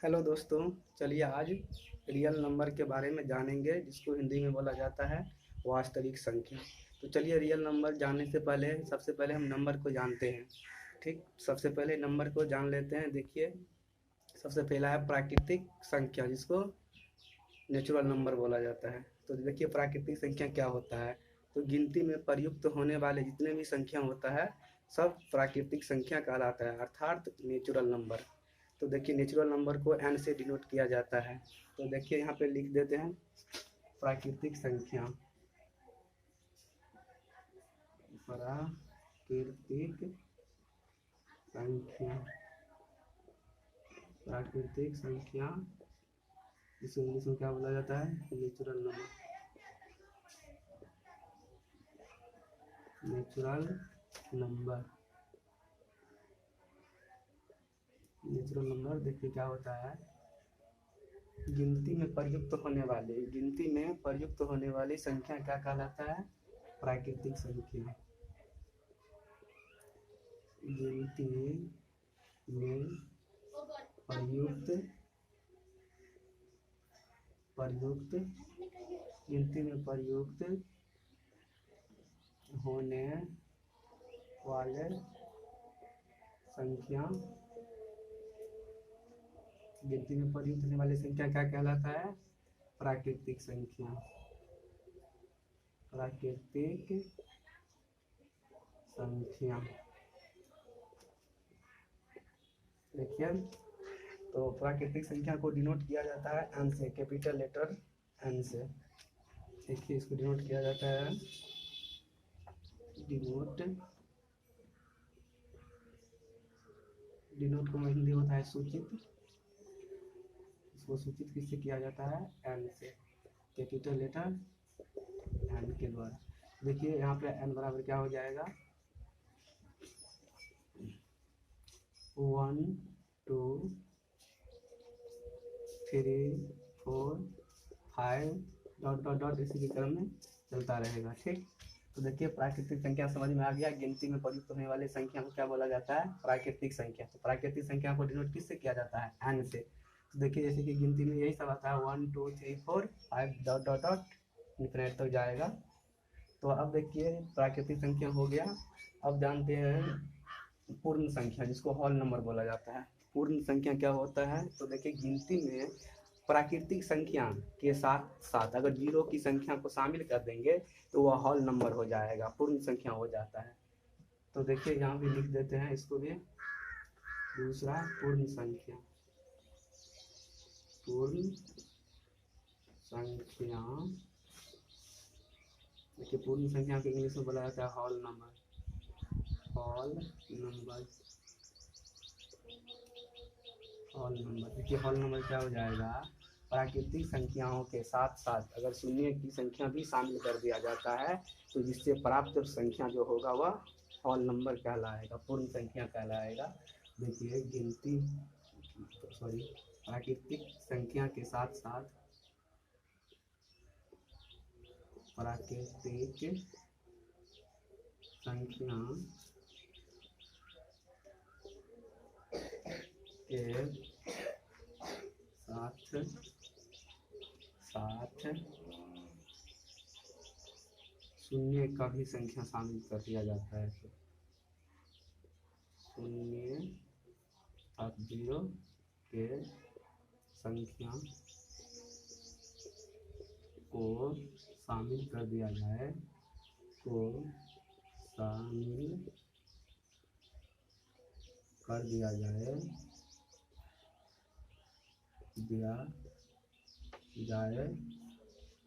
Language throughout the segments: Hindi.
हेलो दोस्तों, चलिए आज रियल नंबर के बारे में जानेंगे जिसको हिंदी में बोला जाता है वास्तविक संख्या। तो चलिए रियल नंबर जानने से पहले सबसे पहले हम नंबर को जानते हैं। ठीक, सबसे पहले नंबर को जान लेते हैं। देखिए, सबसे पहला है प्राकृतिक संख्या जिसको नेचुरल नंबर बोला जाता है। तो देखिए प्राकृतिक संख्या क्या होता है। तो गिनती में प्रयुक्त होने वाले जितने भी संख्या होता है सब प्राकृतिक संख्या कहलाता है, अर्थात नेचुरल नंबर। तो देखिए नेचुरल नंबर को एन से डिनोट किया जाता है। तो देखिए यहाँ पे लिख देते हैं प्राकृतिक संख्या। प्राकृतिक संख्या, प्राकृतिक संख्या इसे इंग्लिश में क्या बोला जाता है, natural number. Natural number, natural number देखिए क्या होता है, गिनती में प्रयुक्त होने वाले, गिनती में प्रयुक्त होने वाली संख्या क्या कहलाता है, प्राकृतिक संख्या। गिनती में प्रयुक्त प्रयुक्त गिनती में प्रयुक्त होने वाले संख्या, गिनती में प्रयुक्त होने वाली संख्या क्या कहलाता है, प्राकृतिक संख्या। प्राकृतिक संख्या। देखिए तो प्राकृतिक संख्या को डिनोट किया जाता है एन से, कैपिटल लेटर एन से। देखिए इसको डिनोट किया जाता है, डिनोट, डिनोट को हिंदी होता है सूचित। इसको सूचित किससे किया जाता है, एन से, कैपिटल लेटर एन के द्वारा। देखिए यहाँ पे एन बराबर क्या हो जाएगा, 1 2 3 4 5 डॉट डॉट डॉट इसी के क्रम में चलता रहेगा। ठीक, तो देखिए प्राकृतिक संख्या समझ में आ गया। गिनती में प्रयुक्त होने वाली संख्या को क्या बोला जाता है, प्राकृतिक संख्या। तो प्राकृतिक संख्या को डिनोट किससे किया जाता है, एन से। तो देखिए जैसे कि गिनती में यही सब आता है, 1 2 3 4 5 डॉट डॉट डॉट इन्फिनिट तक जाएगा। तो अब देखिए प्राकृतिक संख्या हो गया। अब जानते हैं पूर्ण संख्या जिसको होल नंबर बोला जाता है। पूर्ण संख्या क्या होता है, तो देखिए गिनती में प्राकृतिक संख्या के साथ साथ अगर जीरो की संख्या को शामिल कर देंगे तो वह होल नंबर हो जाएगा, पूर्ण संख्या हो जाता है। तो देखिए यहाँ भी लिख देते हैं इसको भी, दूसरा पूर्ण संख्या। पूर्ण संख्या, देखिए पूर्ण संख्या को इंग्लिश में बोला जाता है whole number. Whole number, whole number. देखिए होल नंबर क्या हो जाएगा, प्राकृतिक संख्याओं के साथ साथ अगर शून्य की संख्या भी शामिल कर दिया जाता है तो जिससे प्राप्त संख्या जो होगा वह होल नंबर कहलाएगा, पूर्ण संख्या कहलाएगा। देखिए गिनती प्राकृतिक संख्या के साथ साथ, प्राकृतिक संख्या के साथ शून्य का भी संख्या शामिल कर दिया जाता है। तो शून्य और जीरो के संख्या को शामिल कर दिया जाए, को शामिल कर दिया जाए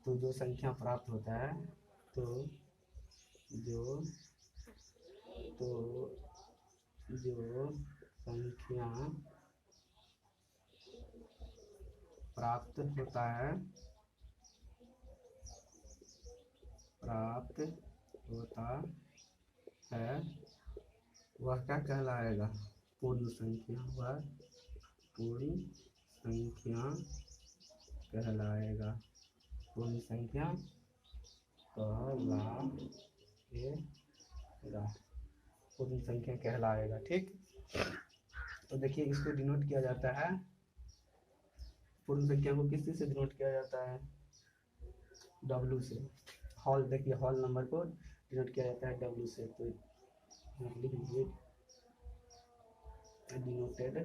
तो जो संख्या प्राप्त होता है, तो जो संख्या प्राप्त होता है वह क्या कहलाएगा, पूर्ण संख्या। वह पूर्ण संख्या कहलाएगा, पूर्ण संख्या कहलाएगा, पूर्ण संख्या कहलाएगा। ठीक, तो देखिए इसको डिनोट किया जाता है पूर्ण संख्या को किस चीज से डिनोट किया जाता है? W से। हॉल देखिए, हॉल नंबर को डिनोट किया जाता है W से, तो यहाँ लिख लीजिए डिनोटेड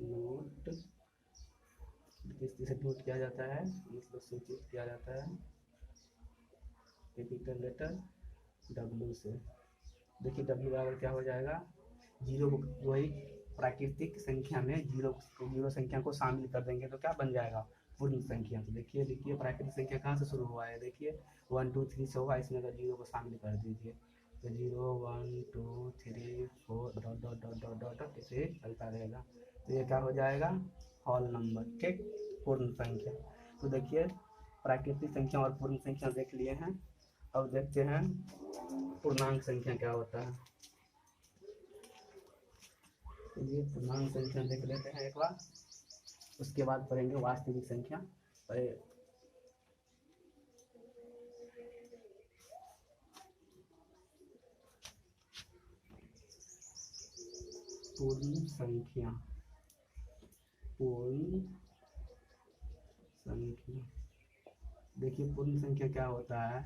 नोट किस चीज से डिनोट किया जाता है, मतलब सूचित किया जाता है कैपिटल लेटर W से। देखिए W बराबर क्या हो जाएगा, जीरो को वही प्राकृतिक संख्या में जीरो संख्या को शामिल कर देंगे तो क्या बन जाएगा, पूर्ण संख्या। तो देखिए लिखिए प्राकृतिक संख्या कहाँ से शुरू हुआ है, देखिए 1 2 3 से हुआ, इसमें अगर जीरो को शामिल कर दीजिए तो 0 1 2 3 4 dot dot dot dot dot dot ऐसे चलता रहेगा, तो ये क्या हो जाएगा, हॉल नंबर, ठीक, पूर्ण संख्या। तो देखिए प्राकृतिक संख्या और पूर्ण संख्या देख लिए हैं, अब देखते हैं पूर्णांक संख्या क्या होता है। ये पूर्णांक संख्या देख लेते हैं एक बार, उसके बाद पढ़ेंगे वास्तविक संख्या। पूर्ण संख्या, पूर्ण संख्या, देखिए पूर्ण संख्या क्या होता है,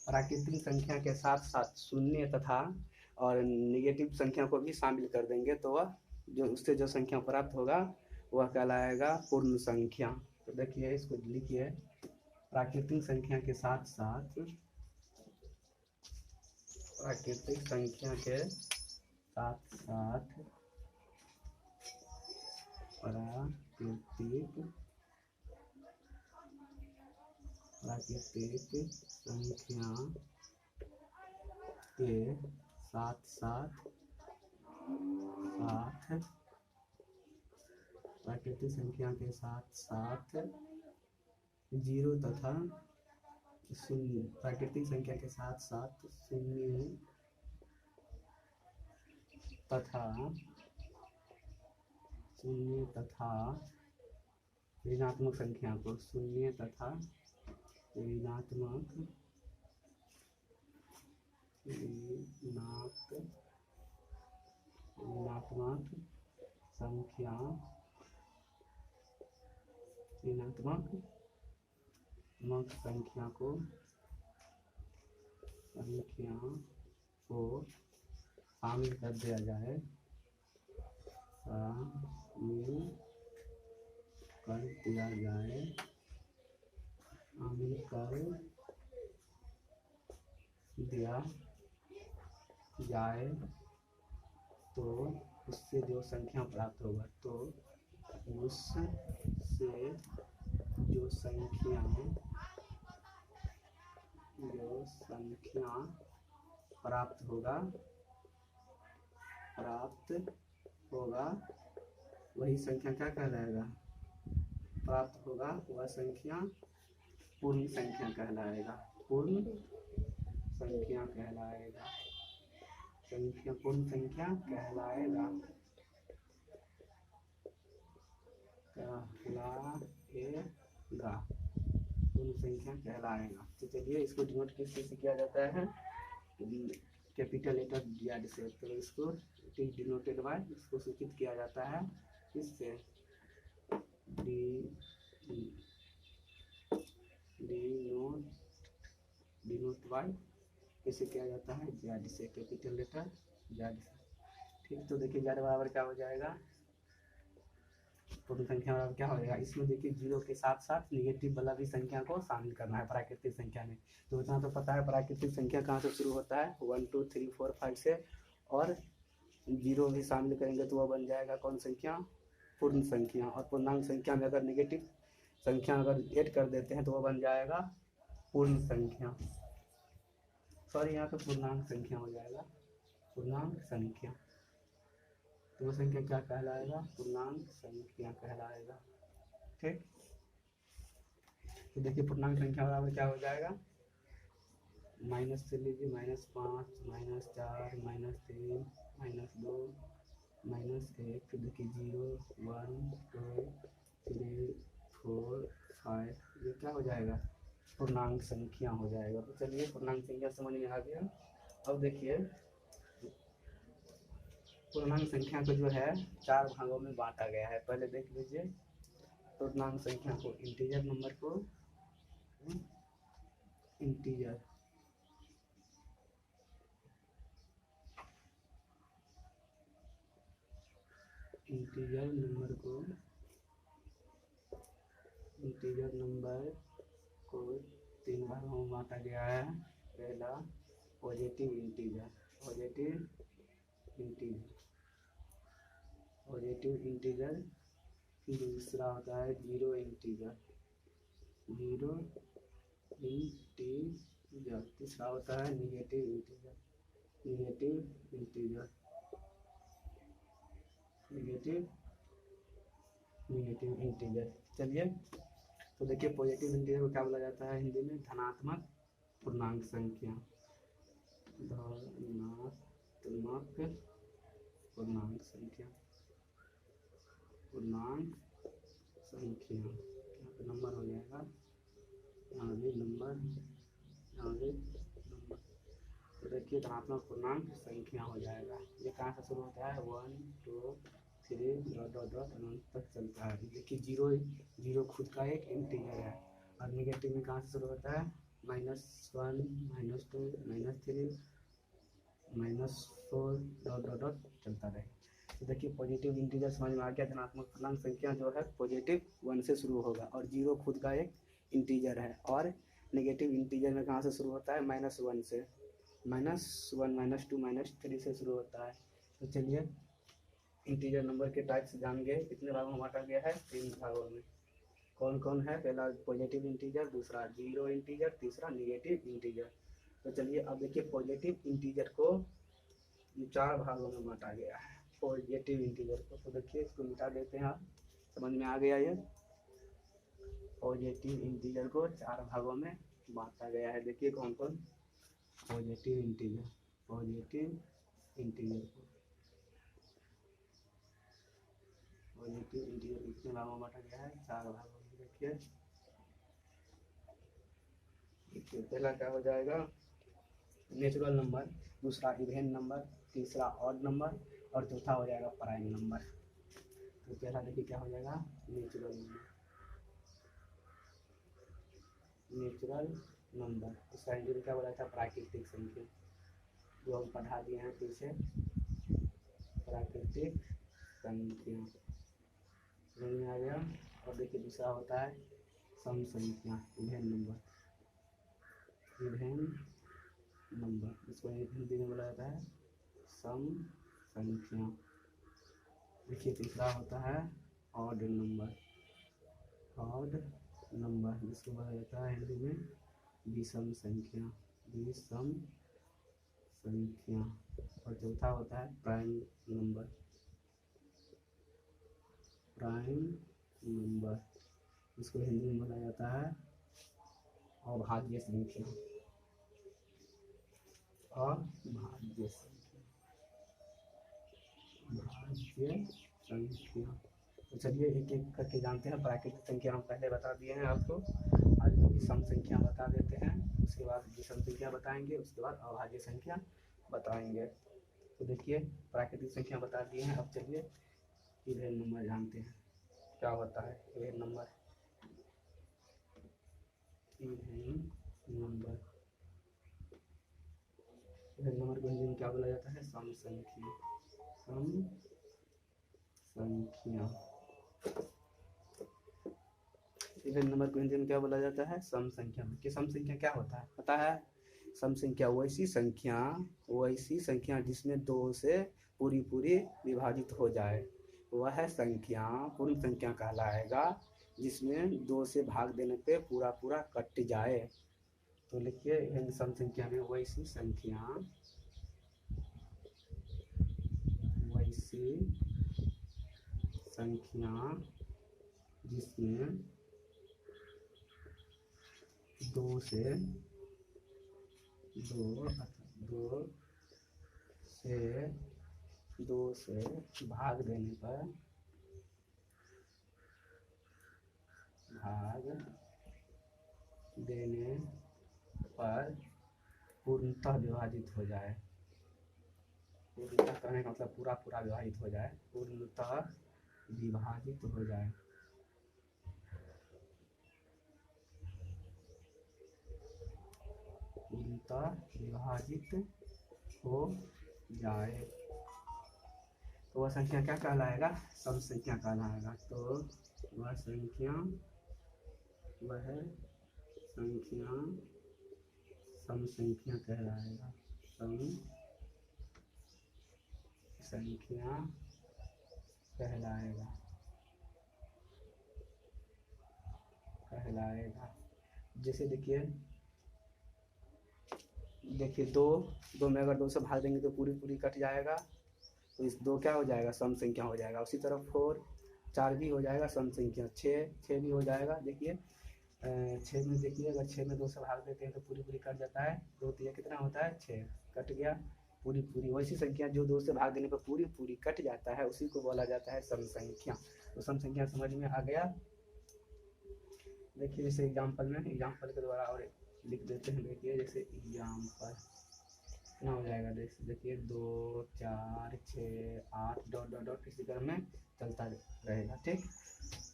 प्राकृतिक संख्या के साथ साथ शून्य तथा और निगेटिव संख्या को भी शामिल कर देंगे तो वह जो उससे जो संख्या प्राप्त होगा वह कहलाएगा पूर्ण संख्या। तो देखिए इसको लिखिए, प्राकृतिक संख्या के साथ साथ, प्राकृतिक संख्या के साथ साथ प्राकृतिक संख्या के साथ साथ प्राकृतिक संख्या के साथ साथ जीरो तथा शून्य, प्राकृतिक संख्या के साथ साथ शून्य तथा ऋणात्मक संख्या को, शून्य तथा ऋणात्मक संख्या, ऋणात्मक संख्या को शामिल कर दिया जाए, शामिल कर दिया जाए, शामिल कर दिया जाए तो उससे जो संख्या प्राप्त होगा, तो उससे जो संख्या प्राप्त होगा वही संख्या क्या कहलाएगा, प्राप्त होगा वह संख्या पूर्ण संख्या कहलाएगा, पूर्ण संख्या कहलाएगा, संख्या पूर्ण संख्या कहलाएगा, पूर्ण संख्या कहलाएगा। तो चलिए इसको डिनोट किस चीज से किया जाता है, कैपिटल लेटर Z से, तो इसको डिनोटेड बाय, इसको सूचित किया जाता है किससे, डिनोट बाय कैसे किया जाता है, Z से, कैपिटल लेटर Z से, ठीक। तो देखिए Z बराबर क्या हो जाएगा, पूर्ण संख्या बराबर क्या हो जाएगा, इसमें देखिए जीरो के साथ साथ निगेटिव वाला भी संख्या को शामिल करना है प्राकृतिक संख्या में। तो इतना तो पता है प्राकृतिक संख्या कहाँ से शुरू होता है, 1 2 3 4 5 से, और जीरो भी शामिल करेंगे तो वह बन जाएगा कौन संख्या, पूर्ण संख्या। और पूर्णांक संख्या में अगर निगेटिव संख्या अगर ऐड कर देते हैं तो वह बन जाएगा पूर्ण संख्या, सॉरी यहाँ पे पूर्णांक संख्या हो जाएगा, पूर्णांक संख्या। तो वो संख्या क्या कहलाएगा, पूर्णांक संख्या कहलाएगा, ठीक। तो देखिए पूर्णांक संख्या बराबर क्या हो जाएगा, माइनस से लीजिए, -5 -4 -3 -2 -1, फिर देखिए 0 1 2 3 4 5, ये क्या हो जाएगा, पूर्णांक संख्या हो जाएगा। तो चलिए पूर्णांक संख्या समझ में आ गया। अब देखिए पूर्णांक संख्या को जो है 4 भागों में बांटा गया है। पहले देख लीजिए पूर्णांक संख्या को, इंटीजर नंबर को, इंटीजर नंबर को, इंटीजर नंबर को 3 भागों में बांटा गया है। पहला पॉजिटिव इंटीजर, दूसरा होता है जीरो इंटीजर, तीसरा होता है निगेटिव इंटीजर। चलिए तो देखिए पॉजिटिव इंटीजर को क्या बोला जाता है हिंदी में? धनात्मक पूर्णांक संख्या, यहाँ पे नंबर हो जाएगा, यहाँ भी नंबर। तो देखिए धनात्मक पूर्णांक संख्या हो जाएगा। ये कहाँ से शुरू होता है? 1 2 3 डॉट अनंत तक चलता है। देखिए जीरो खुद का एक इंटीजर है। और निगेटिव में कहाँ से शुरू होता है? -1 -2 -3 -4 डॉट चलता रहे। तो देखिए पॉजिटिव इंटीजर समझ में आ गया। धनात्मक पूर्णांक संख्या जो है पॉजिटिव 1 से शुरू होगा और जीरो खुद का एक इंटीजर है। और नेगेटिव इंटीजर में कहाँ से शुरू होता है? -1 से, -1 -2 -3 से शुरू होता है। तो चलिए इंटीजर नंबर के टाइप्स जान गए। कितने भागों में बांटा गया है? 3 भागों में। कौन कौन है? पहला पॉजिटिव इंटीजर, दूसरा जीरो इंटीजर, तीसरा निगेटिव इंटीजर। तो चलिए अब देखिए पॉजिटिव इंटीजर को 4 भागों में बांटा गया है। पॉजिटिव इंटीजर को तो देखिए इसको मिटा देते हैं। आप समझ में आ गया? ये पॉजिटिव इंटीजर को 4 भागों में बांटा गया है। देखिए कौन कौन? पॉजिटिव इंटीजर कितने भागों में बांटा गया है? 4 भागों में। देखिए पहला क्या हो जाएगा? नेचुरल नंबर, दूसरा इवेन नंबर, तीसरा ऑड नंबर और चौथा हो जाएगा प्राइम नंबर। तो पहला देखिए क्या हो जाएगा? Natural number. इसका हिंदी में क्या बोला था? प्राकृतिक संख्या, जो हम पढ़ा दिए हैं पीछे, प्राकृतिक संख्या। समझ में आ गया? और देखिए दूसरा होता है सम संख्या, इवेन नंबर, इसको हिंदी में बोला जाता है सम संख्या। देखिए तीसरा होता है ऑड नंबर, जिसको बोला जाता है हिंदी में विषम संख्या। और चौथा होता है प्राइम नंबर, इसको हिंदी में बोला जाता है अभाज्य संख्या। तो चलिए एक एक करके जानते हैं। प्राकृतिक संख्या हम पहले बता दिए हैं आपको, आज विषम संख्या बता देते हैं, उसके बाद विषम संख्या बताएंगे, उसके बाद अभाज्य संख्या बताएंगे। तो देखिए प्राकृतिक संख्या बता दिए हैं। अब चलिए इवेन नंबर जानते हैं क्या होता है। इवेन नंबर को हिंदी में क्या बोला जाता है? सम संख्या। इवेन नंबर को हिंदी में क्या बोला जाता है? सम संख्या। कि सम संख्या क्या होता है पता है? सम संख्या वैसी संख्या जिसमें 2 से पूरी विभाजित हो जाए, वह संख्या पूर्ण संख्या कहलाएगा। जिसमें 2 से भाग देने पे पूरा कट जाए। तो लिखिए सम संख्या में वैसी संख्या जिसमें 2 से भाग देने पर पूर्णतः विभाजित हो जाए। पूर्णतः कहने का मतलब पूरा पूरा विभाजित हो जाए, पूर्णतः विभाजित हो जाए। पूर्णतः विभाजित हो जाए तो वह संख्या क्या कहलाएगा? सम संख्या कहलाएगा। तो वह संख्या सम संख्या कहलाएगा। सम संख्या कहलाएगा। जैसे देखिए दो में अगर 2 से भाग देंगे तो पूरी पूरी कट जाएगा, तो इस 2 क्या हो जाएगा? सम संख्या हो जाएगा। उसी तरह 4 भी हो जाएगा सम संख्या। 6 भी हो जाएगा। देखिए 6 में देखिए अगर 6 में 2 से भाग देते हैं तो पूरी पूरी कट जाता है। 2 3 कितना होता है? 6 कट गया पूरी पूरी। वैसी संख्या जो 2 से भाग देने पर पूरी पूरी कट जाता है उसी को बोला जाता है सम संख्या। तो सम संख्या समझ में आ गया। देखिए जैसे एग्जाम्पल के द्वारा और लिख देते हैं। देखिए जैसे एग्जाम्पल कितना हो जाएगा? देखिए 2 4 6 8 डॉट डॉट डॉट इसी क्रम में चलता रहेगा। ठीक,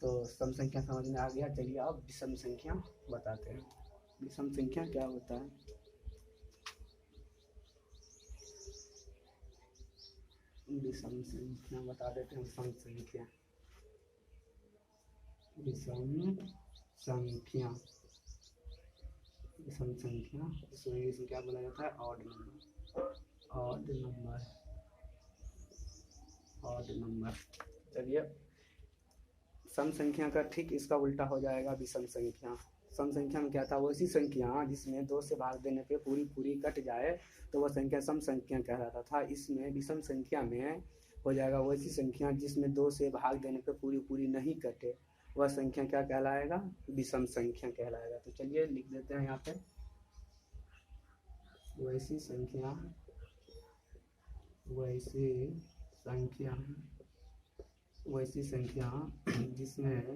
तो सम संख्या समझ में आ गया। चलिए अब विषम संख्या बताते हैं। विषम संख्या क्या होता है? विषम संख्या बता देते हैं। विषम संख्या इसको इंग्लिश में क्या बोला जाता है? Odd number. चलिए सम संख्या का ठीक इसका उल्टा हो जाएगा विषम संख्या। सम संख्या में क्या था? वैसी संख्या जिसमें 2 से भाग देने पे पूरी पूरी कट जाए तो वह संख्या सम संख्या कहलाता था। इसमें विषम संख्या में हो जाएगा वैसी संख्या जिसमें 2 से भाग देने पे पूरी पूरी नहीं कटे, वह संख्या क्या कहलाएगा? विषम संख्या कहलाएगा। तो चलिए लिख देते हैं यहाँ पे वैसी संख्या जिसमें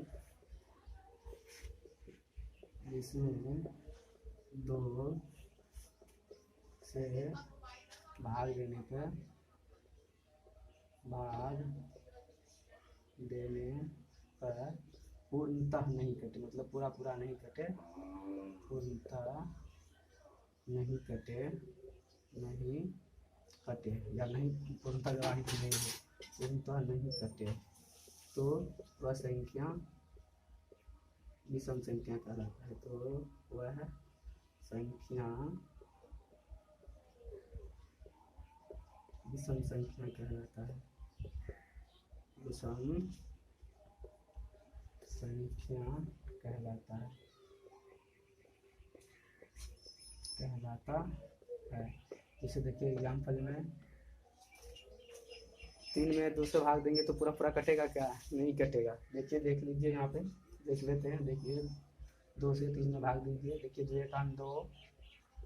2 से भाग देने पर पूर्णतः नहीं कटे, मतलब पूरा पूरा नहीं कटे, पूर्णतः नहीं कटे या नहीं पूर्णतः विभाजित नहीं है, पूर्णतः नहीं कटे, तो वह संख्या विषम संख्या कहलाता है। तो वह संख्या विषम संख्या कहलाता है। विषम संख्या कहलाता है। जैसे देखिए एग्जाम्पल में 3 में 2 से भाग देंगे तो पूरा पूरा कटेगा क्या? नहीं कटेगा। देखिए देख लीजिए यहाँ पे देख लेते हैं। देखिए 2 से 3 में भाग दीजिए। देखिए 2 1 2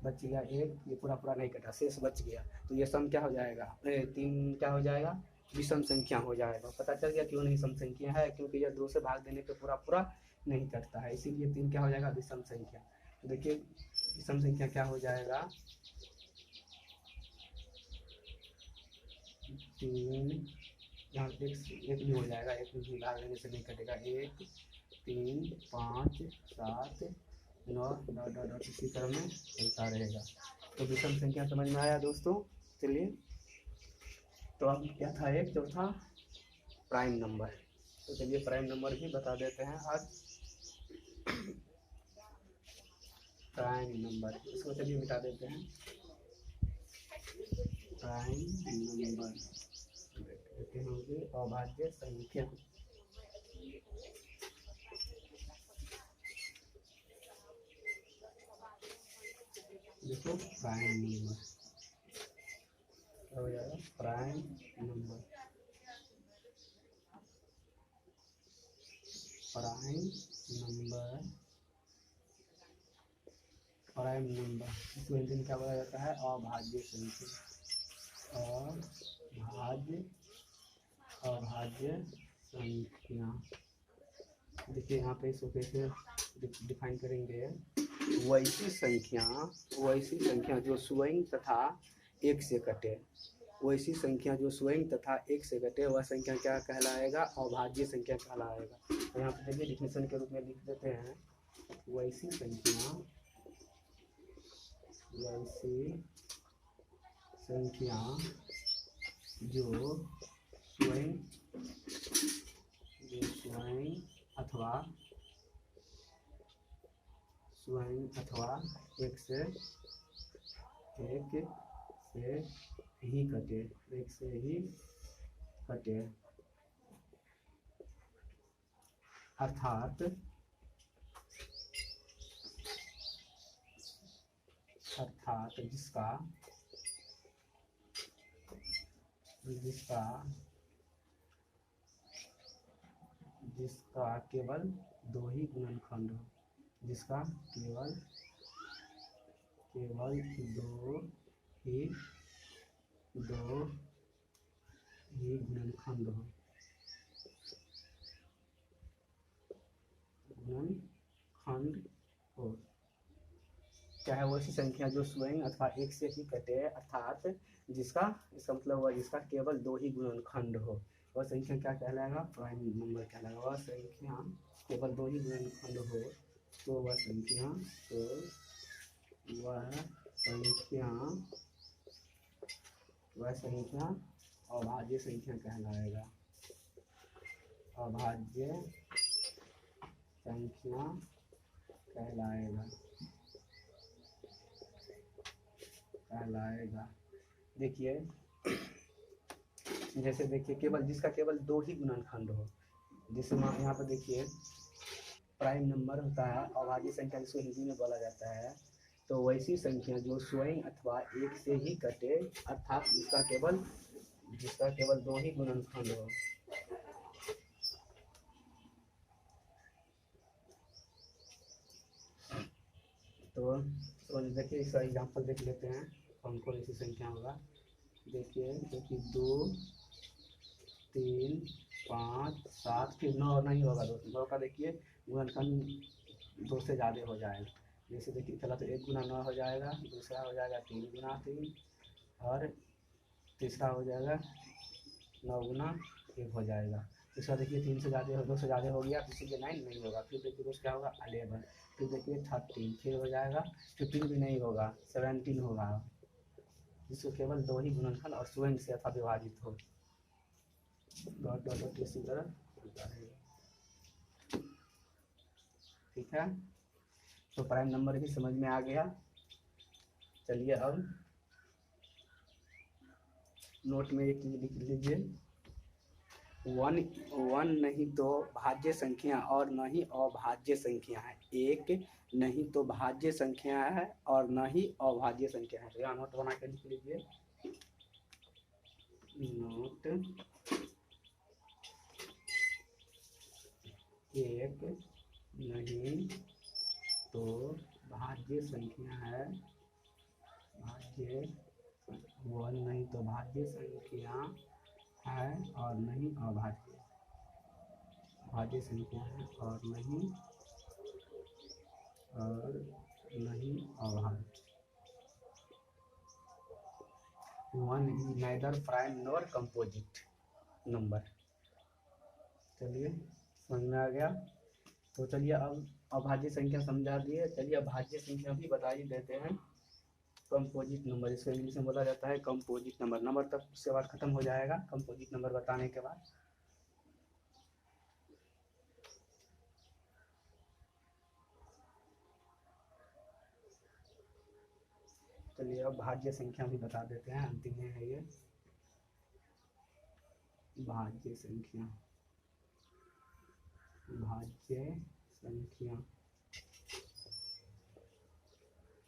बच गया 1, ये पूरा पूरा नहीं कटा, शेष बच गया। तो ये सम क्या हो जाएगा? 3 क्या हो जाएगा? विषम संख्या हो जाएगा। पता चल गया क्यों नहीं सम संख्या है? क्योंकि यह 2 से भाग देने पे पूरा पूरा नहीं कटता है, इसीलिए 3 क्या हो जाएगा? विषम संख्या। तो देखिए विषम संख्या क्या हो जाएगा? 3 यहाँ एक भी हो जाएगा, एक भी भाग देने से नहीं कटेगा। 1 3 5 7 9 डॉट डॉट डॉट इसी क्रम में चलता रहेगा। तो विषम संख्या समझ में आया दोस्तों। चलिए तो अब क्या था? एक चौथा प्राइम नंबर। तो चलिए प्राइम नंबर भी बता देते हैं आज। प्राइम नंबर इसको चलिए मिटा देते हैं। प्राइम नंबर कहते होंगे अभाज्य संख्या। देखो प्राइम नंबर हो जाएगा। प्राइम नंबर इसको हिंदी में क्या बोला जाता है? अभाज्य संख्या। अभाज्य संख्या। देखिए यहाँ पे इसको कैसे डिफाइन करेंगे? वैसी संख्या जो स्वयं तथा 1 से कटे, वैसी संख्या जो स्वयं तथा एक से घटे वह संख्या क्या कहलाएगा? अभाज्य संख्या कहलाएगा। तो यहाँ पे देखिए डिफिनेशन के रूप में लिख देते हैं, वैसी संख्या जो स्वयं अथवा एक से ही कटे अर्थात जिसका केवल दो ही गुणनखंड हो, जिसका केवल दो ही गुणनखंड हो। क्या है? वैसी संख्या जो स्वयं अथवा एक से ही कटे अर्थात इसका मतलब हुआ जिसका केवल दो ही गुणनखंड हो, वह संख्या क्या कहलाएगा? प्राइम नंबर कहलाएगा। वह संख्या केवल दो ही गुणनखंड हो तो वह संख्या अभाज्य संख्या कहलाएगा। अभाज्य संख्या कहलाएगा। देखिए जैसे देखिए केवल जिसका केवल दो ही गुणनखंड हो, जैसे यहाँ पर देखिए प्राइम नंबर होता है अभाज्य संख्या जिसको हिंदी में बोला जाता है। तो वैसी संख्या जो स्वयं अथवा एक से ही कटे अर्थात जिसका केवल दो ही गुणनखंड हो। तो देखिए इसका एग्जाम्पल देख लेते हैं कौन कौन ऐसी संख्या होगा। देखिए 2 3 5 7 फिर 9 नहीं होगा, 9 का देखिए गुणनखंड 2 से ज़्यादा हो जाएगा। जैसे देखिए पहला तो 1 गुना 9 हो जाएगा, दूसरा हो जाएगा 3 गुना 3 और तीसरा हो जाएगा 9 गुना 1 हो जाएगा। इसका देखिए 3 से ज़्यादा 2 से ज़्यादा हो गया, इसीलिए 9 नहीं होगा। फिर देखिए दोस्त क्या होगा 11, फिर देखिए 13, फिर हो जाएगा 15 भी नहीं होगा, 17 होगा, जिसको केवल दो ही गुणनखंड और स्वयं से अथवा विभाजित हो। डॉट इसी तरह होता है। ठीक है, तो प्राइम नंबर भी समझ में आ गया। चलिए अब नोट में एक लिख लीजिए, वन नहीं तो भाज्य संख्या और न ही अभाज्य संख्या है। एक नहीं तो भाज्य संख्या है और न ही अभाज्य संख्या है। तो यहाँ नोट बना के लिख लीजिए, नोट एक नहीं तो भाज्य संख्या है, वन नहीं तो भाज्य संख्या है और नहीं भाज्य संख्या है और नहीं अभाज्य। One is neither prime nor composite number. चलिए समझ में आ गया। तो चलिए अब अभाज्य संख्या समझा दिए, चलिए अभाज्य संख्या भी बता ही देते हैं। कंपोजिट नंबर, जिसको इंग्लिश में बोला जाता है कंपोजिट नंबर। नंबर तक उसके बाद खत्म हो जाएगा कंपोजिट नंबर बताने के बाद। चलिए अब भाज्य संख्या भी बता देते हैं, अंतिम में है ये भाज्य संख्या।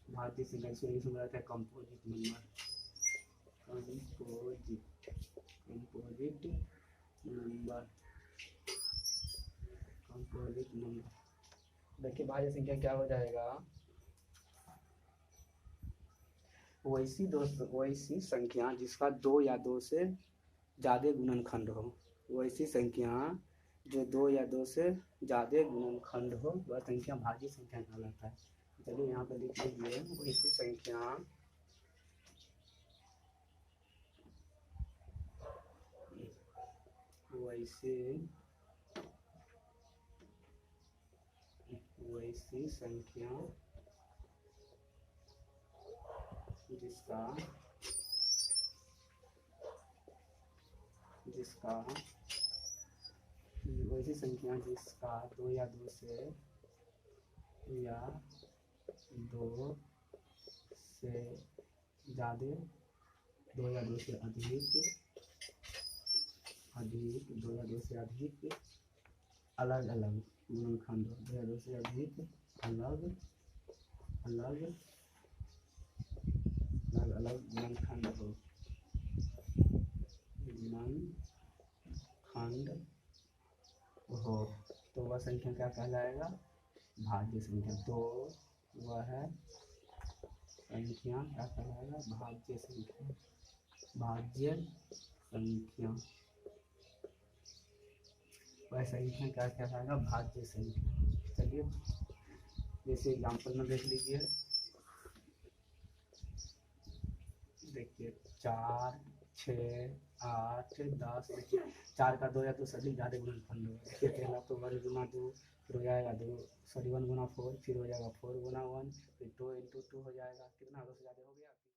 भाज्य संख्या इसको इंग्लिश में बोला जाता है कंपोजिट नंबर। कंपोजिट नंबर देखिए भाज्य संख्या क्या हो जाएगा, वैसी संख्या जिसका दो या दो से ज़्यादा गुणनखंड हो। वैसी संख्या जो दो या दो से ज़्यादा गुणनखंड हो वह संख्या भाज्य संख्या कहलाता है। चलिए यहाँ पे लिख लीजिए, वैसी संख्या वैसी संख्या जिसका वैसी संख्या जिसका 2 या 2 से ज़्यादा 2 या 2 से अधिक अलग अलग गुणनखंड 2 या 2 से अधिक अलग अलग गुणनखंड हो तो वह संख्या क्या कहलाएगा? भाज्य संख्या। तो वह संख्या क्या कहलाएगा? भाज्य संख्या। वह संख्या क्या कहलाएगा? भाज्य संख्या। चलिए जैसे एग्जाम्पल में देख लीजिए, देखिए 4, 6, 8, 10। देखिए 4 का 2 या 2 से अधिक ज़्यादा गुणनखंड होगा। देखिए पहला तो 1 गुना 2, फिर हो जाएगा 1 गुना 4, फिर हो जाएगा 4 गुना 1, फिर 2 × 2 हो जाएगा, कितना 2 से ज़्यादा हो गया।